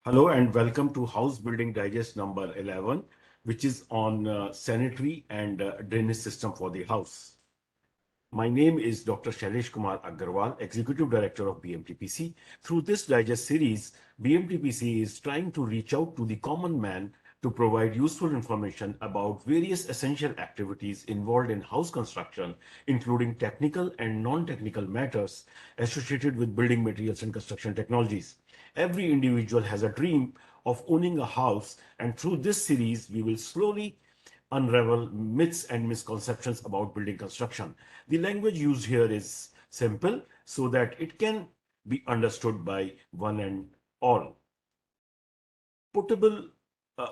Hello and welcome to House Building Digest number 11, which is on sanitary and drainage system for the house. My name is Dr. Shailesh Kumar Agrawal, Executive Director of BMTPC. Through this digest series, BMTPC is trying to reach out to the common man to provide useful information about various essential activities involved in house construction, including technical and non-technical matters associated with building materials and construction technologies. Every individual has a dream of owning a house, and through this series, we will slowly unravel myths and misconceptions about building construction. The language used here is simple so that it can be understood by one and all. Potable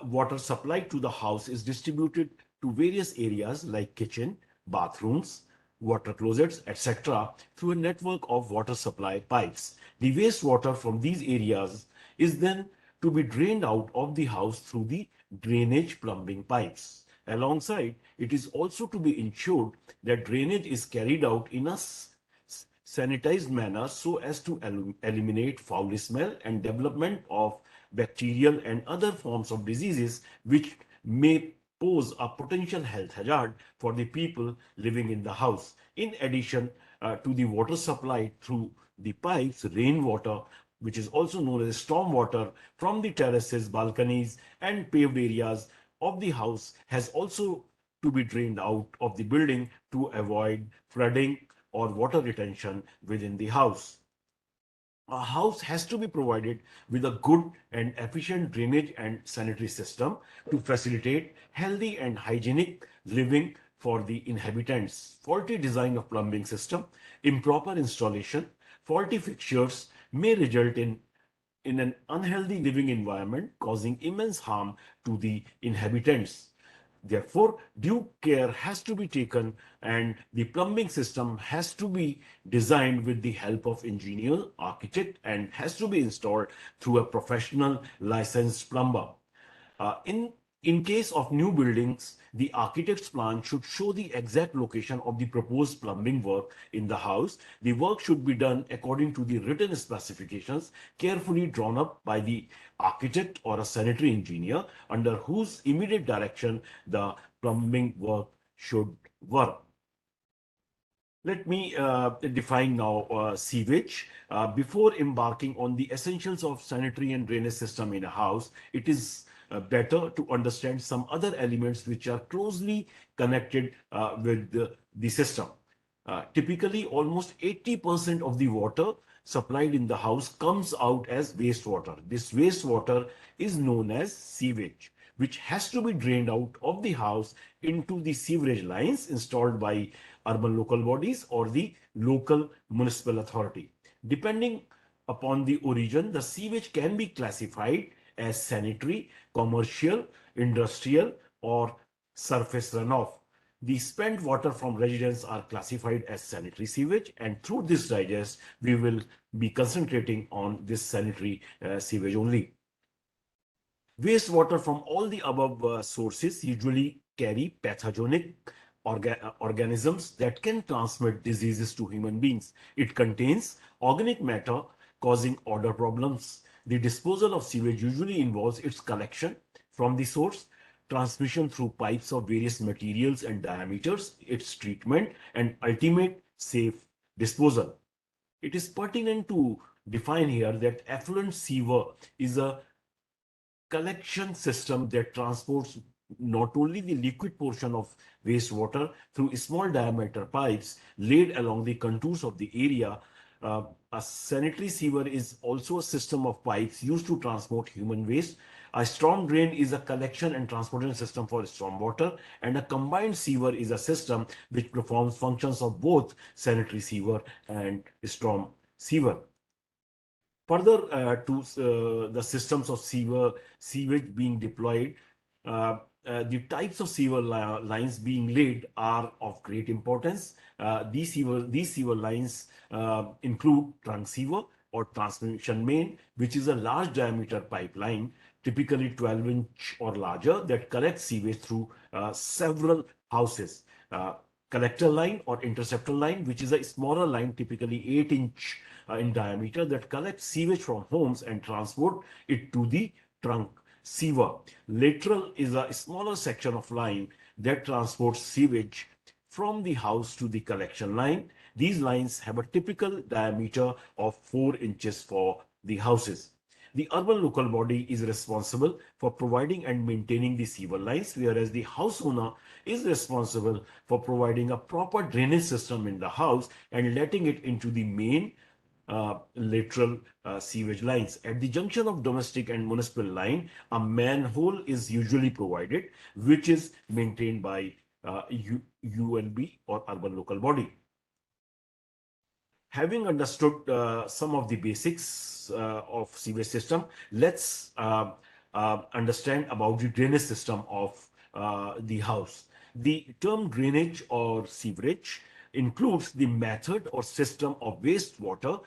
water supplied to the house is distributed to various areas like kitchen, bathrooms, water closets, etc. through a network of water supply pipes. The wastewater from these areas is then to be drained out of the house through the drainage plumbing pipes. Alongside, it is also to be ensured that drainage is carried out in a sanitized manner so as to eliminate foul smell and development of bacterial and other forms of diseases which may pose a potential health hazard for the people living in the house. In addition to the water supply through the pipes, rainwater, which is also known as storm water from the terraces, balconies, and paved areas of the house has also to be drained out of the building to avoid flooding or water retention within the house. A house has to be provided with a good and efficient drainage and sanitary system to facilitate healthy and hygienic living for the inhabitants. Faulty design of plumbing system, improper installation, faulty fixtures may result in an unhealthy living environment, causing immense harm to the inhabitants. Therefore, due care has to be taken and the plumbing system has to be designed with the help of engineer, architect, and has to be installed through a professional licensed plumber. In case of new buildings, the architect's plan should show the exact location of the proposed plumbing work in the house. The work should be done according to the written specifications carefully drawn up by the architect or a sanitary engineer under whose immediate direction the plumbing work should work. Let me define now sewage. Before embarking on the essentials of sanitary and drainage system in a house, it is better to understand some other elements which are closely connected with the system. Typically, almost 80% of the water supplied in the house comes out as wastewater. This wastewater is known as sewage, which has to be drained out of the house into the sewerage lines installed by urban local bodies or the local municipal authority. Depending upon the origin, the sewage can be classified as sanitary, commercial, industrial, or surface runoff. The spent water from residents are classified as sanitary sewage, and through this digest, we will be concentrating on this sanitary sewage only. Wastewater from all the above sources usually carry pathogenic organisms that can transmit diseases to human beings. It contains organic matter causing odor problems. The disposal of sewage usually involves its collection from the source, transmission through pipes of various materials and diameters, its treatment, and ultimate safe disposal. It is pertinent to define here that effluent sewer is a collection system that transports not only the liquid portion of wastewater through small diameter pipes laid along the contours of the area. A sanitary sewer is also a system of pipes used to transport human waste. A storm drain is a collection and transportation system for storm water, and a combined sewer is a system which performs functions of both sanitary sewer and storm sewer. Further to the systems of sewage being deployed, the types of sewer lines being laid are of great importance. These sewer lines include trunk sewer or transmission main, which is a large diameter pipeline, typically 12-inch or larger, that collects sewage through several houses. collector line or interceptor line, which is a smaller line, typically 8-inch in diameter, that collects sewage from homes and transport it to the trunk sewer. Lateral is a smaller section of line that transports sewage from the house to the collection line. These lines have a typical diameter of 4 inches for the houses. The urban local body is responsible for providing and maintaining the sewer lines, whereas the house owner is responsible for providing a proper drainage system in the house and letting it into the main lateral sewage lines. At the junction of domestic and municipal line, a manhole is usually provided, which is maintained by ULB or urban local body. Having understood some of the basics of sewage system, let's understand about the drainage system of the house. The term drainage or sewerage includes the method or system of wastewater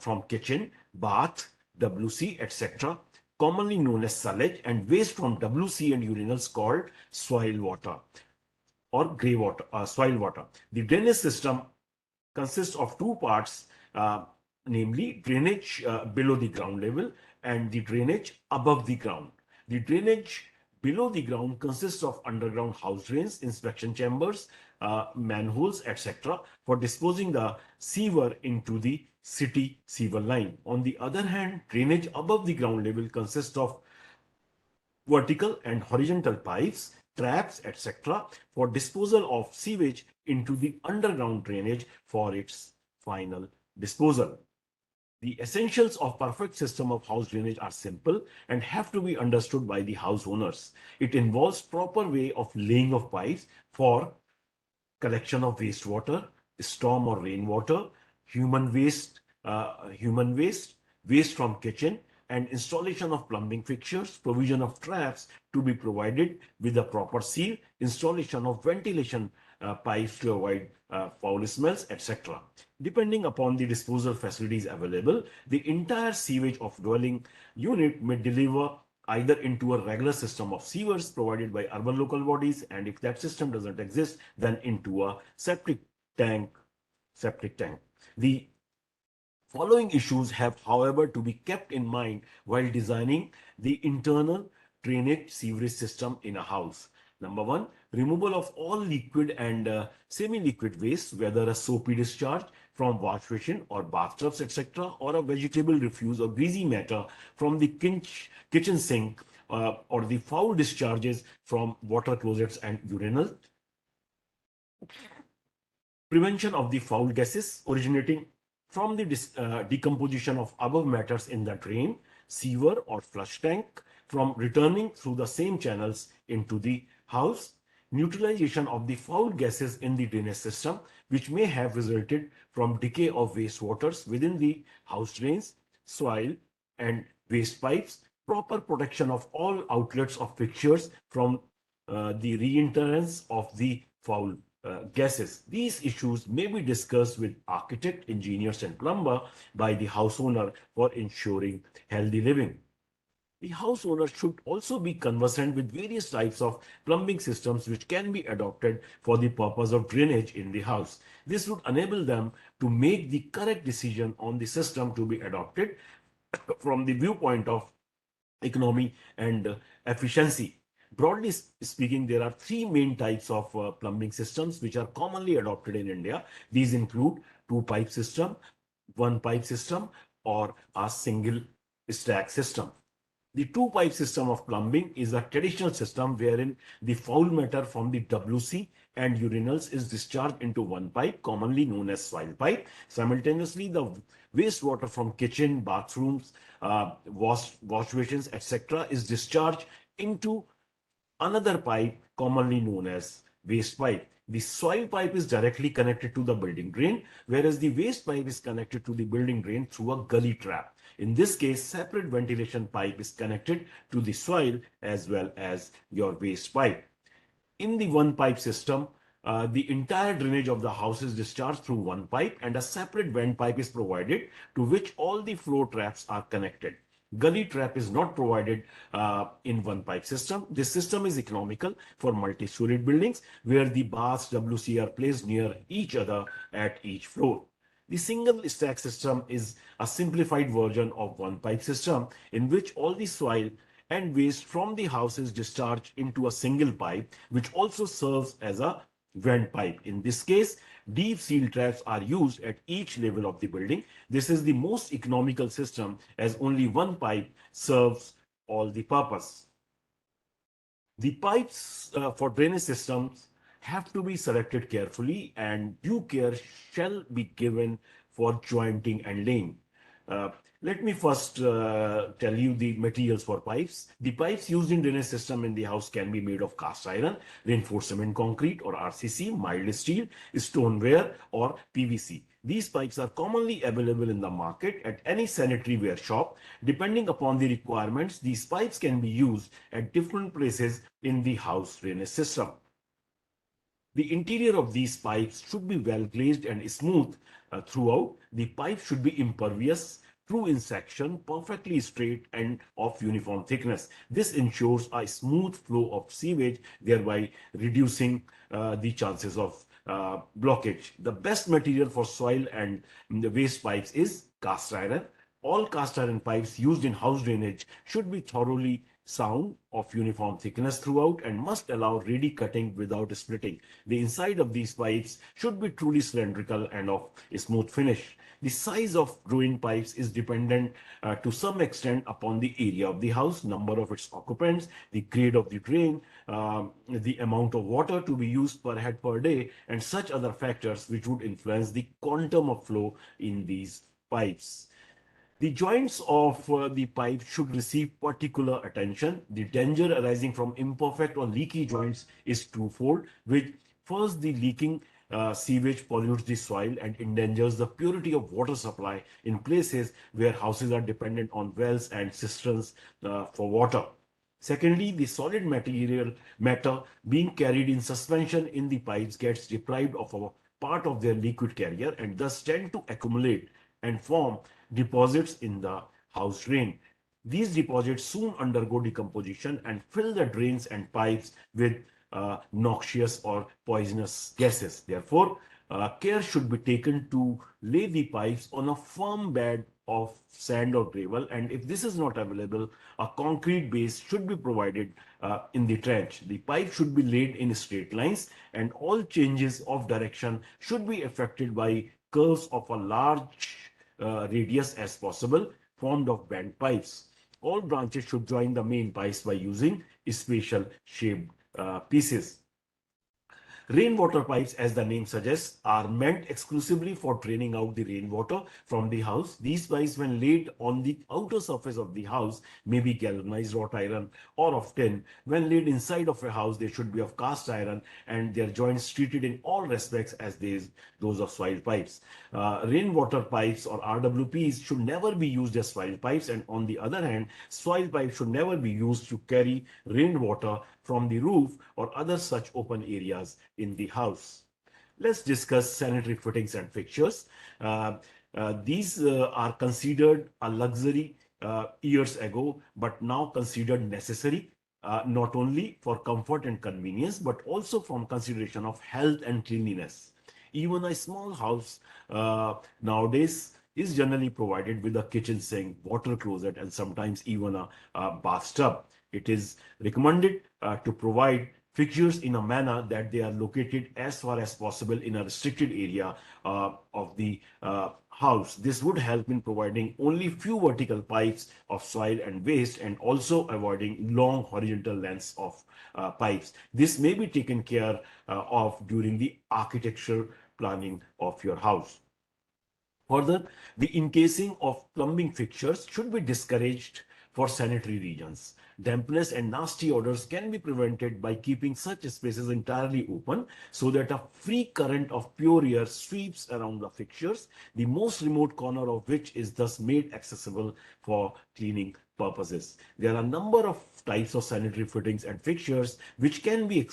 from kitchen, bath, WC, etc., commonly known as sewage, and waste from WC and urinals called soil water or grey water, soil water. The drainage system consists of two parts, namely drainage below the ground level and the drainage above the ground. The drainage below the ground consists of underground house drains, inspection chambers, manholes, etc. for disposing the sewer into the city sewer line. On the other hand, drainage above the ground level consists of vertical and horizontal pipes, traps, etc. for disposal of sewage into the underground drainage for its final disposal. The essentials of perfect system of house drainage are simple and have to be understood by the house owners. It involves proper way of laying of pipes for collection of wastewater, storm or rainwater, human waste, waste from kitchen, and installation of plumbing fixtures, provision of traps to be provided with a proper seal, installation of ventilation pipes to avoid foul smells, etc. Depending upon the disposal facilities available, the entire sewage of dwelling unit may deliver either into a regular system of sewers provided by urban local bodies, and if that system doesn't exist, then into a septic tank. The following issues have, however, to be kept in mind while designing the internal drainage sewerage system in a house. Number one, removal of all liquid and semi-liquid waste, whether a soapy discharge from wash basin or bathtubs, etc., or a vegetable refuse or greasy matter from the kitchen sink, or the foul discharges from water closets and urinals. Prevention of the foul gases originating from the decomposition of above matters in the drain, sewer, or flush tank from returning through the same channels into the house. Neutralization of the foul gases in the drainage system, which may have resulted from decay of wastewaters within the house drains, soil, and waste pipes. Proper protection of all outlets of fixtures from the re-entrance of the foul gases. These issues may be discussed with architect, engineers, and plumber by the house owner for ensuring healthy living. The house owner should also be conversant with various types of plumbing systems which can be adopted for the purpose of drainage in the house. This would enable them to make the correct decision on the system to be adopted from the viewpoint of economy and efficiency. Broadly speaking, there are three main types of plumbing systems which are commonly adopted in India. These include two pipe system, one pipe system, or a single stack system. The two pipe system of plumbing is a traditional system wherein the foul matter from the WC and urinals is discharged into one pipe, commonly known as soil pipe. Simultaneously, the wastewater from kitchen, bathrooms, wash basins, etc. is discharged into another pipe, commonly known as waste pipe. The soil pipe is directly connected to the building drain, whereas the waste pipe is connected to the building drain through a gully trap. In this case, separate ventilation pipe is connected to the soil as well as your waste pipe. In the one pipe system, the entire drainage of the house is discharged through one pipe, and a separate vent pipe is provided to which all the flow traps are connected. Gully trap is not provided in one pipe system. This system is economical for multi-storied buildings where the baths WC are placed near each other at each floor. The single stack system is a simplified version of one pipe system in which all the soil and waste from the house is discharged into a single pipe, which also serves as a vent pipe. In this case, deep seal traps are used at each level of the building. This is the most economical system as only one pipe serves all the purpose. The pipes for drainage systems have to be selected carefully and due care shall be given for jointing and laying. Uh, Let me first tell you the materials for pipes. The pipes used in drainage system in the house can be made of cast iron, reinforced cement concrete or RCC, mild steel, stoneware or PVC. These pipes are commonly available in the market at any sanitary ware shop. Depending upon the requirements, these pipes can be used at different places in the house drainage system. The interior of these pipes should be well glazed and smooth throughout. The pipe should be impervious, true in section, perfectly straight and of uniform thickness. This ensures a smooth flow of sewage, thereby reducing the chances of blockage. The best material for soil and the waste pipes is cast iron. All cast iron pipes used in house drainage should be thoroughly sound, of uniform thickness throughout, and must allow ready cutting without splitting. The inside of these pipes should be truly cylindrical and of a smooth finish. The size of drain pipes is dependent to some extent upon the area of the house, number of its occupants, the grade of the drain, the amount of water to be used per head per day, and such other factors which would influence the quantum of flow in these pipes. The joints of the pipe should receive particular attention. The danger arising from imperfect or leaky joints is twofold, which first the leaking sewage pollutes the soil and endangers the purity of water supply in places where houses are dependent on wells and cisterns for water. Secondly, the solid matter being carried in suspension in the pipes gets deprived of a part of their liquid carrier and thus tend to accumulate and form deposits in the house drain. These deposits soon undergo decomposition and fill the drains and pipes with noxious or poisonous gases. Therefore, care should be taken to lay the pipes on a firm bed of sand or gravel, and if this is not available, a concrete base should be provided in the trench. The pipe should be laid in straight lines, and all changes of direction should be effected by curves of a large radius as possible, formed of bent pipes. All branches should join the main pipes by using special shaped pieces. Rainwater pipes, as the name suggests, are meant exclusively for draining out the rainwater from the house. These pipes, when laid on the outer surface of the house, may be galvanized wrought iron or of tin. When laid inside of a house, they should be of cast iron and their joints treated in all respects as those of soil pipes. Rainwater pipes or RWPs should never be used as soil pipes, and on the other hand, soil pipes should never be used to carry rainwater from the roof or other such open areas in the house. Let's discuss sanitary fittings and fixtures. These are considered a luxury years ago, but now considered necessary, not only for comfort and convenience, but also from consideration of health and cleanliness. Even a small house nowadays is generally provided with a kitchen sink, water closet, and sometimes even a bathtub. It is recommended to provide fixtures in a manner that they are located as far as possible in a restricted area of the house. This would help in providing only few vertical pipes of soil and waste and also avoiding long horizontal lengths of pipes. This may be taken care of during the architecture planning of your house. Further, the encasing of plumbing fixtures should be discouraged for sanitary regions. Dampness and nasty odors can be prevented by keeping such spaces entirely open so that a free current of pure air sweeps around the fixtures, the most remote corner of which is thus made accessible for cleaning purposes. There are a number of types of sanitary fittings and fixtures which can be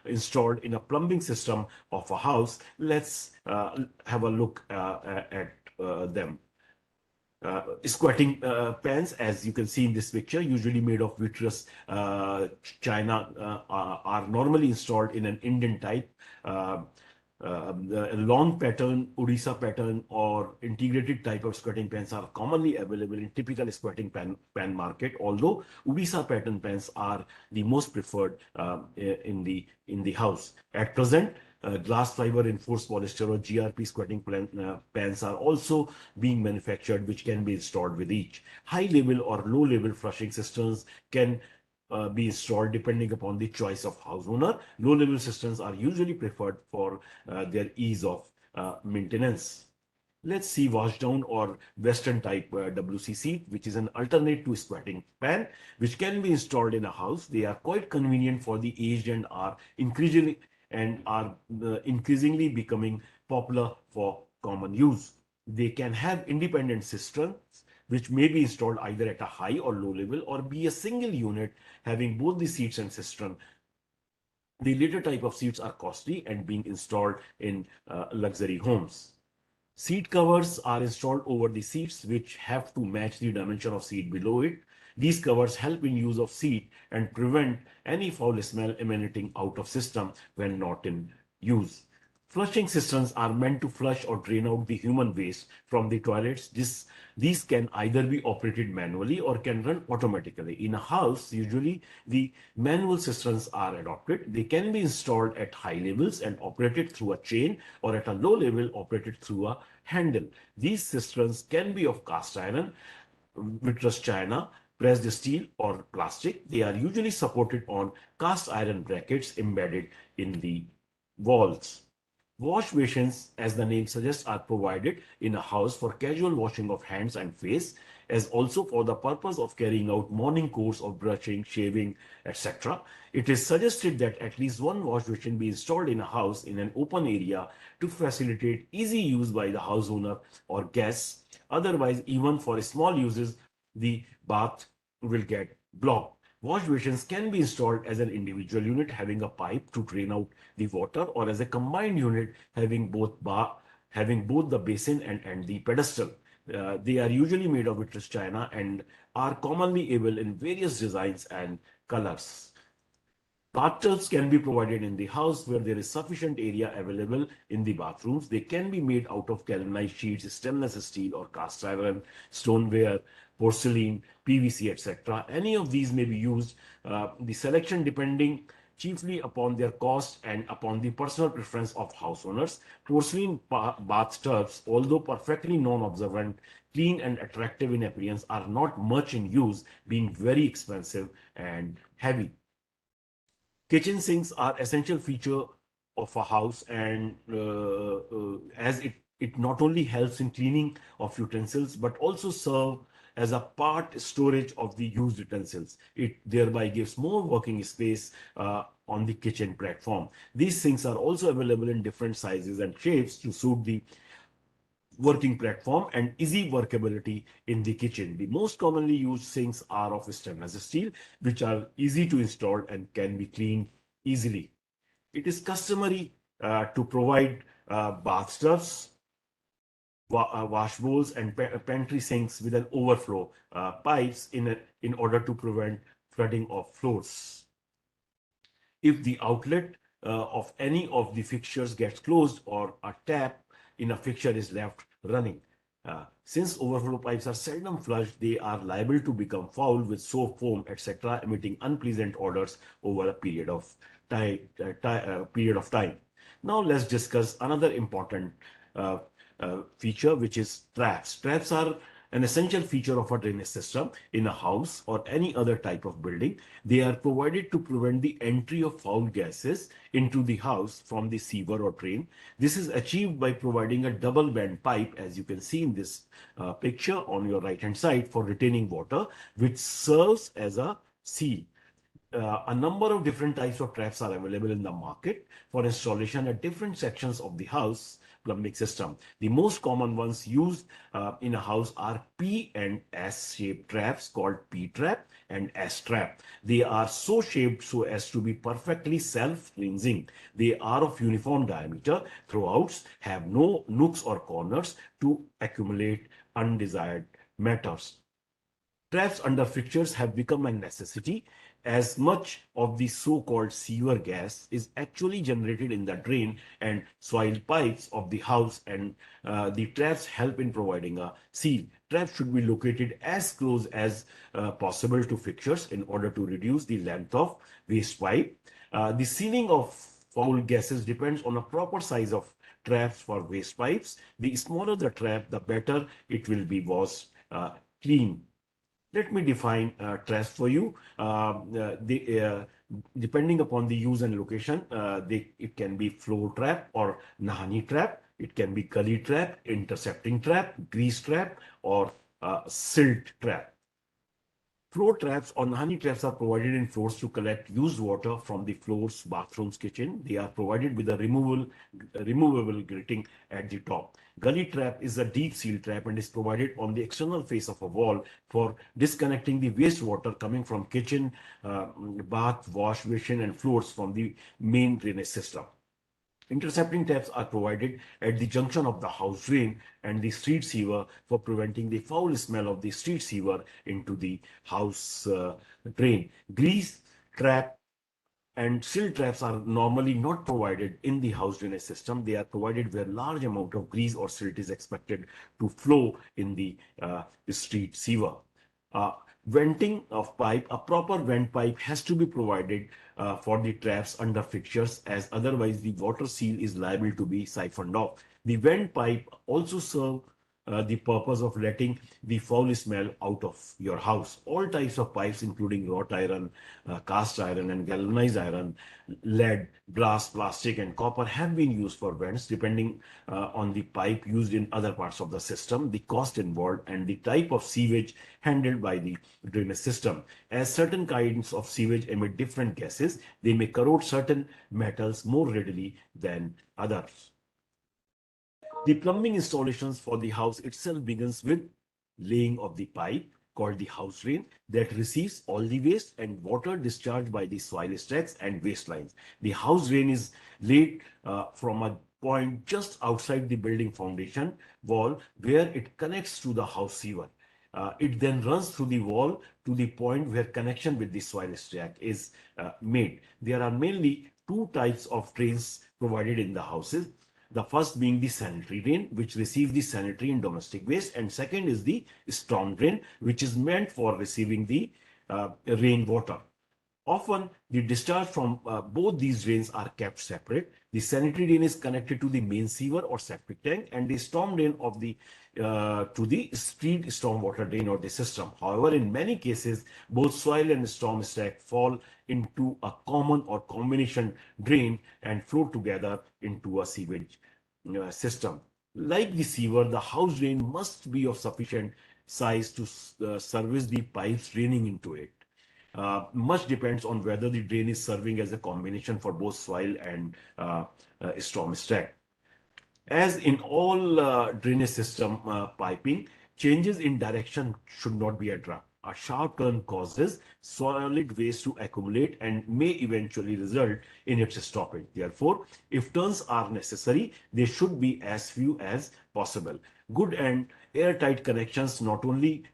installed in a plumbing system of a house. Let's have a look at them. squatting pans, as you can see in this picture, usually made of vitreous china, are normally installed in an Indian type. The long pattern, Odisha pattern, or integrated type of squatting pans are commonly available in typical squatting pan market. Although Odisha pattern pans are the most preferred in the house at present. Glass fiber reinforced polyester or GRP squatting pans are also being manufactured, which can be installed with each. High level or low level flushing cisterns can be installed depending upon the choice of house owner. Low level cisterns are usually preferred for their ease of maintenance. Let's see washdown or Western type WCC, which is an alternate to squatting pan, which can be installed in a house. They are quite convenient for the aged and are increasingly becoming popular for common use. They can have independent cisterns, which may be installed either at a high or low level, or be a single unit having both the seats and cistern. The later type of seats are costly and being installed in luxury homes. Seat covers are installed over the seats, which have to match the dimension of seat below it. These covers help in use of seat and prevent any foul smell emanating out of system when not in use. Flushing cisterns are meant to flush or drain out the human waste from the toilets. These can either be operated manually or can run automatically. In a house, usually the manual cisterns are adopted. They can be installed at high levels and operated through a chain, or at a low level operated through a handle. These cisterns can be of cast iron, vitreous china, pressed steel, or plastic. They are usually supported on cast iron brackets embedded in the walls. Wash basins, as the name suggests, are provided in a house for casual washing of hands and face, as also for the purpose of carrying out morning course of brushing, shaving, etc. It is suggested that at least one wash basin be installed in a house in an open area to facilitate easy use by the house owner or guests. Otherwise, even for small uses, the bath will get blocked. Wash basins can be installed as an individual unit having a pipe to drain out the water, or as a combined unit having both the basin and the pedestal. They are usually made of vitreous china and are commonly available in various designs and colors. Bathtubs can be provided in the house where there is sufficient area available in the bathrooms. They can be made out of galvanized sheets, stainless steel or cast iron, stoneware, porcelain, PVC, etc. Any of these may be used. The selection depending chiefly upon their cost and upon the personal preference of house owners. Porcelain bathtubs, although perfectly non-observant, clean and attractive in appearance, are not much in use, being very expensive and heavy. Kitchen sinks are essential feature of a house, and as it not only helps in cleaning of utensils but also serve as a part storage of the used utensils. It thereby gives more working space on the kitchen platform. These sinks are also available in different sizes and shapes to suit the working platform and easy workability in the kitchen. The most commonly used sinks are of stainless steel, which are easy to install and can be cleaned easily. It is customary to provide bathtubs, wash bowls, and pantry sinks with an overflow pipes in order to prevent flooding of floors. If the outlet of any of the fixtures gets closed, or a tap in a fixture is left running. Since overflow pipes are seldom flushed, they are liable to become foul with soap, foam, etc., emitting unpleasant odors over a period of time. Now let's discuss another important uh, feature, which is traps. Traps are an essential feature of a drainage system in a house or any other type of building. They are provided to prevent the entry of foul gases into the house from the sewer or drain. This is achieved by providing a double band pipe, as you can see in this picture on your right hand side, for retaining water, which serves as a seal. A number of different types of traps are available in the market for installation at different sections of the house plumbing system. The most common ones used in a house are P and S shaped traps called P trap and S trap. They are so shaped so as to be perfectly self-cleansing. They are of uniform diameter throughout, have no nooks or corners to accumulate undesired matters. Traps under fixtures have become a necessity as much of the so-called sewer gas is actually generated in the drain and soil pipes of the house, and the traps help in providing a seal. Traps should be located as close as possible to fixtures in order to reduce the length of waste pipe. The sealing of foul gases depends on a proper size of traps for waste pipes. The smaller the trap, the better it will be washed clean. Let me define traps for you. Depending upon the use and location, it can be floor trap or nahani trap. It can be gully trap, intercepting trap, grease trap, or silt trap. Floor traps or honey traps are provided in floors to collect used water from the floors, bathrooms, kitchen. They are provided with a removable grating at the top. Gully trap is a deep seal trap and is provided on the external face of a wall for disconnecting the wastewater coming from kitchen, bath, wash basin, and floors from the main drainage system. Intercepting taps are provided at the junction of the house drain and the street sewer for preventing the foul smell of the street sewer into the house drain. Grease trap and sill traps are normally not provided in the house drainage system. They are provided where large amount of grease or silt is expected to flow in the street sewer. Uh, Venting of pipe, a proper vent pipe has to be provided for the traps under fixtures, as otherwise the water seal is liable to be siphoned off. The vent pipe also serve the purpose of letting the foul smell out of your house. All types of pipes, including wrought iron, cast iron, and galvanized iron, lead, brass, plastic, and copper, have been used for vents. Depending on the pipe used in other parts of the system, the cost involved, and the type of sewage handled by the drainage system. As certain kinds of sewage emit different gases, they may corrode certain metals more readily than others. The plumbing installations for the house itself begins with laying of the pipe called the house drain that receives all the waste and water discharged by the soil stacks and waste lines. The house drain is laid from a point just outside the building foundation wall where it connects to the house sewer. It then runs through the wall to the point where connection with the soil stack is made. There are mainly two types of drains provided in the houses. The first being the sanitary drain, which receives the sanitary and domestic waste, and second is the storm drain, which is meant for receiving the rainwater. Often, the discharge from both these drains are kept separate. The sanitary drain is connected to the main sewer or septic tank, and the storm drain of the to the street stormwater drain or the system. However, in many cases, both soil and storm stack fall into a common or combination drain and flow together into a sewage system. Like the sewer, the house drain must be of sufficient size to service the pipes draining into it. Much depends on whether the drain is serving as a combination for both soil and storm stack. As in all drainage system piping, changes in direction should not be abrupt. A sharp turn causes solid waste to accumulate and may eventually result in its stoppage. Therefore, if turns are necessary, they should be as few as possible. Good and airtight connections not only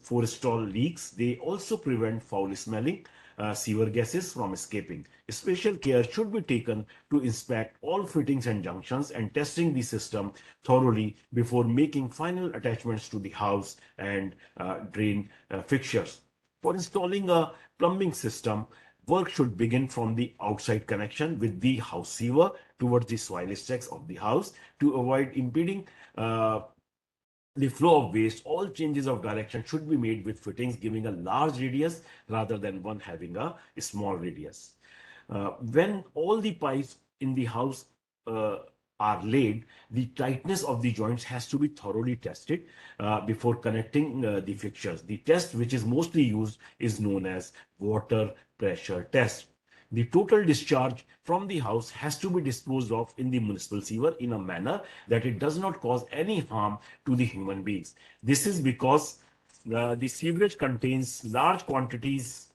forestall leaks, they also prevent foul smelling sewer gases from escaping. Special care should be taken to inspect all fittings and junctions and testing the system thoroughly before making final attachments to the house and drain fixtures. For installing a plumbing system, work should begin from the outside connection with the house sewer towards the soil stacks of the house to avoid impeding the flow of waste. All changes of direction should be made with fittings giving a large radius rather than one having a small radius. When all the pipes in the house uh, are laid, the tightness of the joints has to be thoroughly tested before connecting the fixtures. The test which is mostly used is known as water pressure test. The total discharge from the house has to be disposed of in the municipal sewer in a manner that it does not cause any harm to the human beings. This is because the sewerage contains large quantities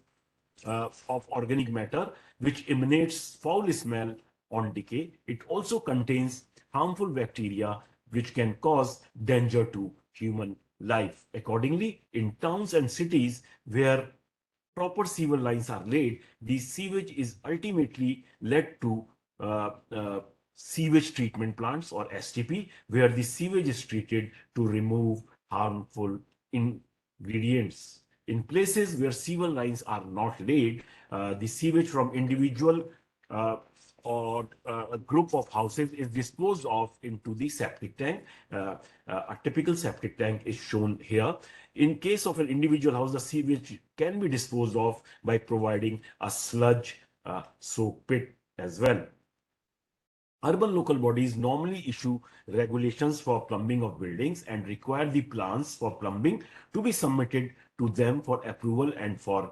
of organic matter which emanates foul smell on decay. It also contains harmful bacteria which can cause danger to human life. Accordingly, in towns and cities where proper sewer lines are laid, the sewage is ultimately led to uh, uh, sewage treatment plants or STP, where the sewage is treated to remove harmful ingredients. In places where sewer lines are not laid, the sewage from individual uh, or a group of houses is disposed of into the septic tank. Uh, a typical septic tank is shown here. In case of an individual house, the sewage can be disposed of by providing a sludge soak pit as well. Urban local bodies normally issue regulations for plumbing of buildings and require the plans for plumbing to be submitted to them for approval and for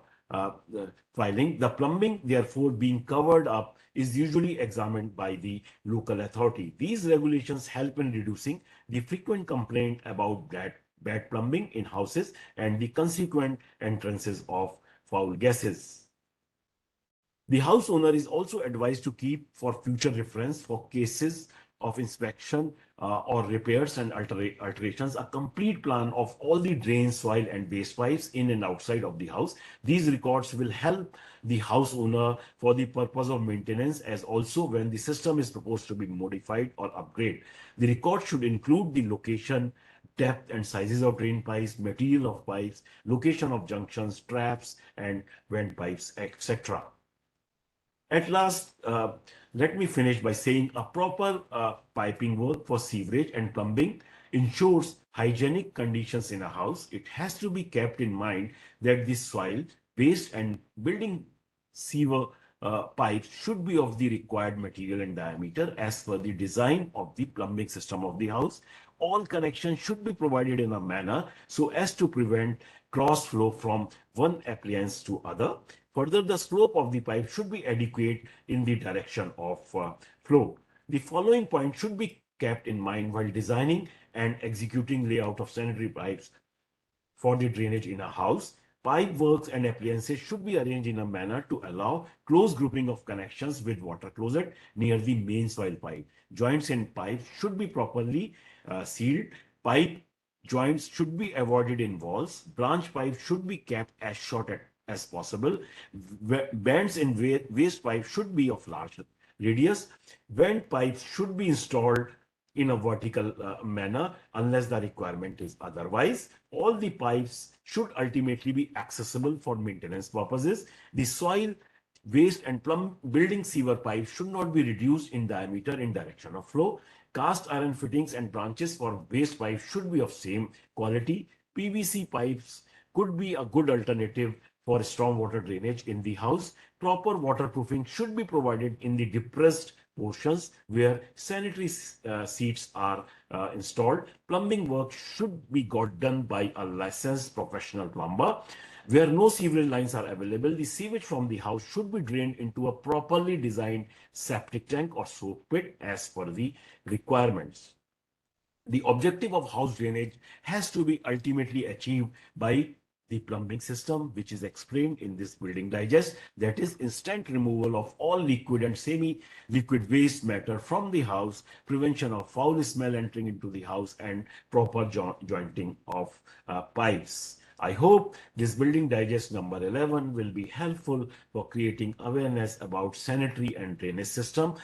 filing. The plumbing, therefore, being covered up is usually examined by the local authority. These regulations help in reducing the frequent complaint about bad plumbing in houses and the consequent entrances of foul gases. The house owner is also advised to keep for future reference for cases of inspection or repairs and alterations a complete plan of all the drains, soil and waste pipes in and outside of the house. These records will help the house owner for the purpose of maintenance as also when the system is proposed to be modified or upgraded. The record should include the location, depth and sizes of drain pipes, material of pipes, location of junctions, traps and vent pipes, etc. At last, let me finish by saying a proper piping work for sewerage and plumbing ensures hygienic conditions in a house. It has to be kept in mind that the soil, waste, and building sewer pipes should be of the required material and diameter as per the design of the plumbing system of the house. All connections should be provided in a manner so as to prevent cross flow from one appliance to other. Further, the slope of the pipe should be adequate in the direction of flow. The following point should be kept in mind while designing and executing layout of sanitary pipes for the drainage in a house. Pipe works and appliances should be arranged in a manner to allow close grouping of connections with water closet near the main soil pipe. Joints in pipes should be properly sealed. Pipe joints should be avoided in walls. Branch pipes should be kept as short as possible. Bends in waste pipe should be of large radius. Vent pipes should be installed in a vertical manner unless the requirement is otherwise. All the pipes should ultimately be accessible for maintenance purposes. The soil, waste and plumb building sewer pipes should not be reduced in diameter in direction of flow. Cast iron fittings and branches for waste pipes should be of same quality. PVC pipes could be a good alternative for stormwater drainage in the house. Proper waterproofing should be provided in the depressed portions where sanitary seats are installed. Plumbing work should be got done by a licensed professional plumber. Where no sewerage lines are available, the sewage from the house should be drained into a properly designed septic tank or soak pit as per the requirements. The objective of house drainage has to be ultimately achieved by the plumbing system, which is explained in this building digest, that is instant removal of all liquid and semi-liquid waste matter from the house, prevention of foul smell entering into the house, and proper jointing of pipes. I hope this building digest number 11 will be helpful for creating awareness about sanitary and drainage system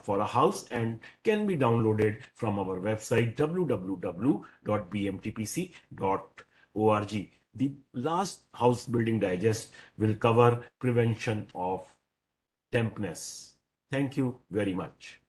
for a house and can be downloaded from our website www.bmtpc.org. The last house building digest will cover prevention of dampness. Thank you very much.